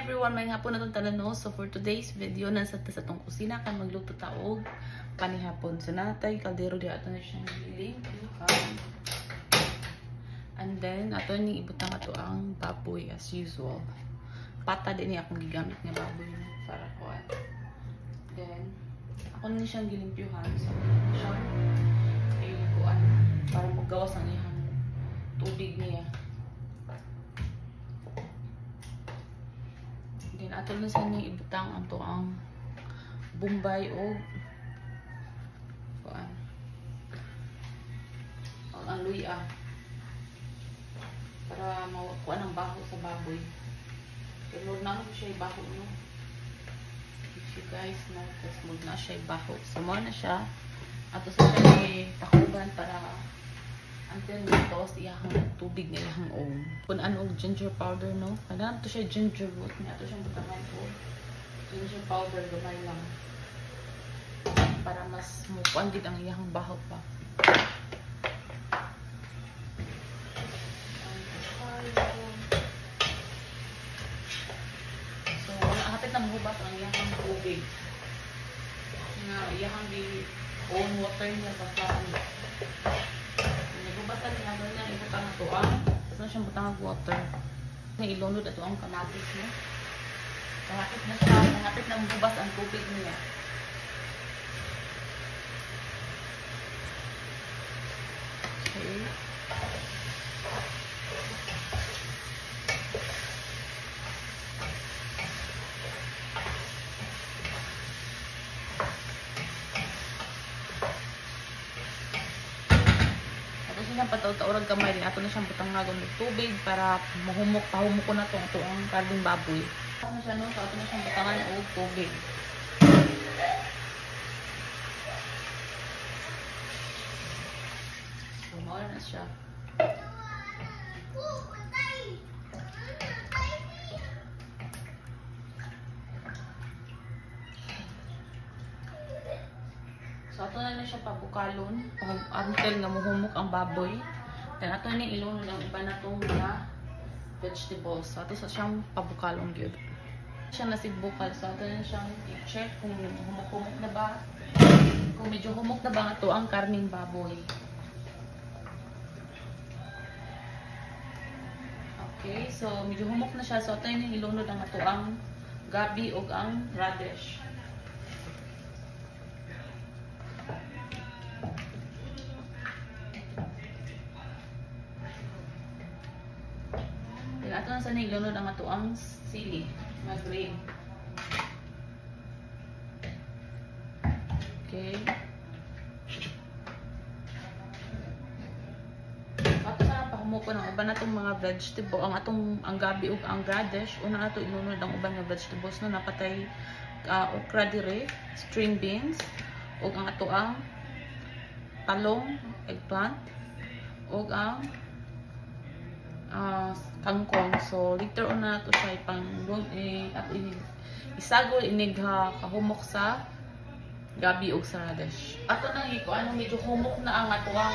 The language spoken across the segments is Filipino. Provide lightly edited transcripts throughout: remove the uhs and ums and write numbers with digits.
everyone, may hapon na itong tanan. So for today's video, nasa sa itong kusina kan magluto taog panihapon. So natay kaldero di ato na siyang giling. And then ato ni ibutang ato ang baboy as usual. Pata din niya akong gigamit nga baboy para kuan. Then ako na siyang gilimpyuhan. So siyang ilikuan para magawas ang iyang tubig niya. Then ato na sa niya ibutang ato ang bumbay o kuan ang luya para makuha ng baho sa baboy. Pero na siya baho, no? If you guys notice, na siya baho. So mo na siya ato sa siya takuban para until matawas iyahang tubig nga iyahang own. Kung ano ginger powder, no? Kailangan to siya ginger root niya. Ito siyang butangan ko. Ginger powder, gamay lang. Para mas mukuan din ang iyahang baho pa. So, hapit na mahubas ang iyahang tubig. Nga iyahang di own water niya sa flaan. Basta rin naman niya ibutang ito ang tapos na siyang butang ang water na ilunod ito ang kamatis niya. Nangapit na siya, nangapit na mabubas ang tubig niya. Okay. Siyang pataw-taurag kamay din ato na siyang butangagon ng tubig para pahumok ko na ito ang karding baboy. Ato na siya, no? So ato na siyang butangan o tubig. So mawala na siya. So ato na siya pabukalon until nga muhumok ang baboy. Then ato na ilunod ang iba na itong mga vegetables. So ato sa siyang pabukalon gyud. Siya nasigbukal. So ato na siyang i-check kung humok-humok na ba. Kung medyo humok na ba nga ito ang karning baboy. Okay, so medyo humok na siya. So ato na ilunod ang ato ang gabi o ang radish. Ato na sa nilunod ang ato ang sili, mga green. Okay. Ato na pahumuko ng uban natong mga vegetable, ang gabi ug ang radish. Una ato ilunod ang uban nga vegetables no napatay okra dire, string beans, ug ang ato ang talong, eggplant, ug ang kangkong. So later on na to siya isagol inig kahumok sa gabi ug sa radish. Ato nang ikuan medyo humok na ang ato ang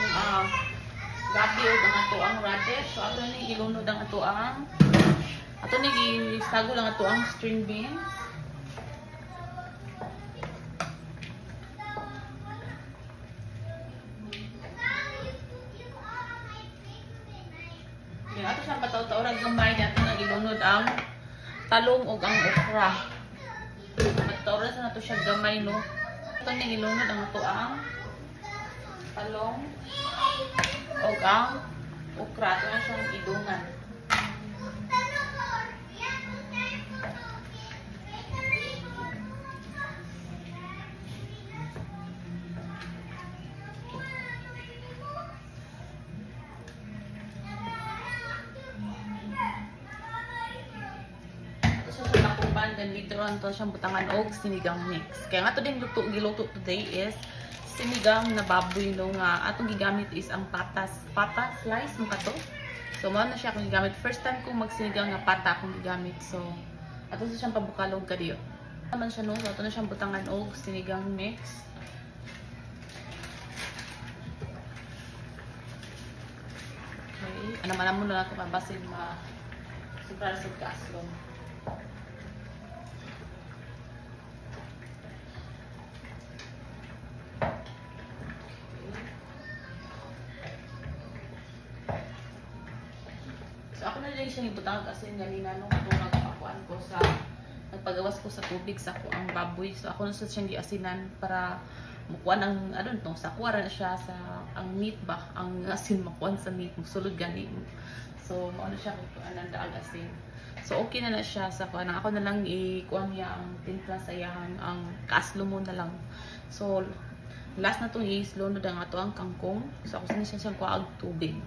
gabi ug ang ato ang radish. So ato ni ilunod ang ato ni isagol ang ato ang string beans. Ato siyang pataw-taurag gamay nato na ilunod ang talong ug ang okra. Pataw-taurag sa nato siya gamay, no. Ato ni ilunod ang ato ang talong ug ang okra. Ato na siyang idungan. Then later on to siyang butangan og sinigang mix. Kaya nga to din giluto today is sinigang na baboy, no, nga atong gigamit is ang pata slice mo kato. So mao na siya akong gigamit. First time kong magsinigang nga pata akong gigamit. So ato sa siyang pabukalog kadiyo. Naman siya, no. So ato na siyang butangan og sinigang mix. Okay. Ano man mo na ako kabasin ma super sa kaslong. din siya ibutang kasi ganina nung nagpakuan ko sa nagpagawas ko sa tubig sa ang baboy. So ako na sa siyang giasinan para mukuan ang ano no sa kuwara na siya sa ang meat ba ang asin makuan sa meat sulod gani. So mao na siya kung anong daag asin. So okay na na siya sa kuan. Ako na lang ikuan niya ang timpla sa iyang ang kaaslo mo na lang. So last na tong islo no dang ato ang kangkong. So ako sa siyang kuag tubig.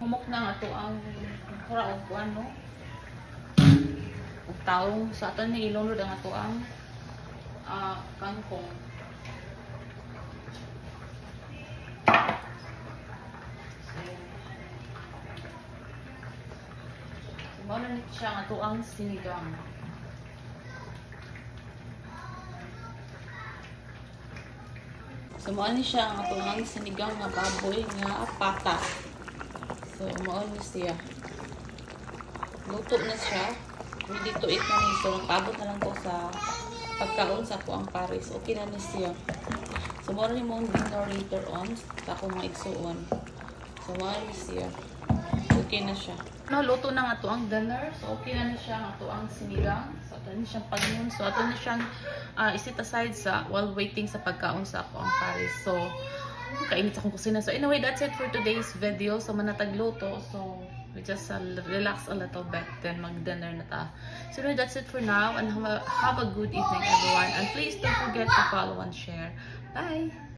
Humok na ato ang karaog kuan no. Ug taong sa ato ni ilunod ang ato ang kangkong. Mao na ni siya nga tuang sinigang. So mao ni siya nga tuang sinigang nga baboy nga pata. So mao ni siya. Luto na siya. Ready to eat na ni. So nagpaabot na lang ko sa pagkaon sa ko ang Paris. Okay na ni siya. So mao ni mong dinner later on sa akong mga igsuon. So mao ni siya. Okay na siya. No, luto na nga to ang dinner. So, okay na siya nga to ang sinigang. So, ito na siyang pagnon. So, ito na siyang isit aside sa while waiting sa pagkaon sa ako ang Paris. So, kainit akong kusina. So, anyway, that's it for today's video. So, manatagluto. So, we just relax a little bit. Then, mag-dinner na ta. So, anyway, that's it for now. And have a good evening, everyone. And please don't forget to follow and share. Bye!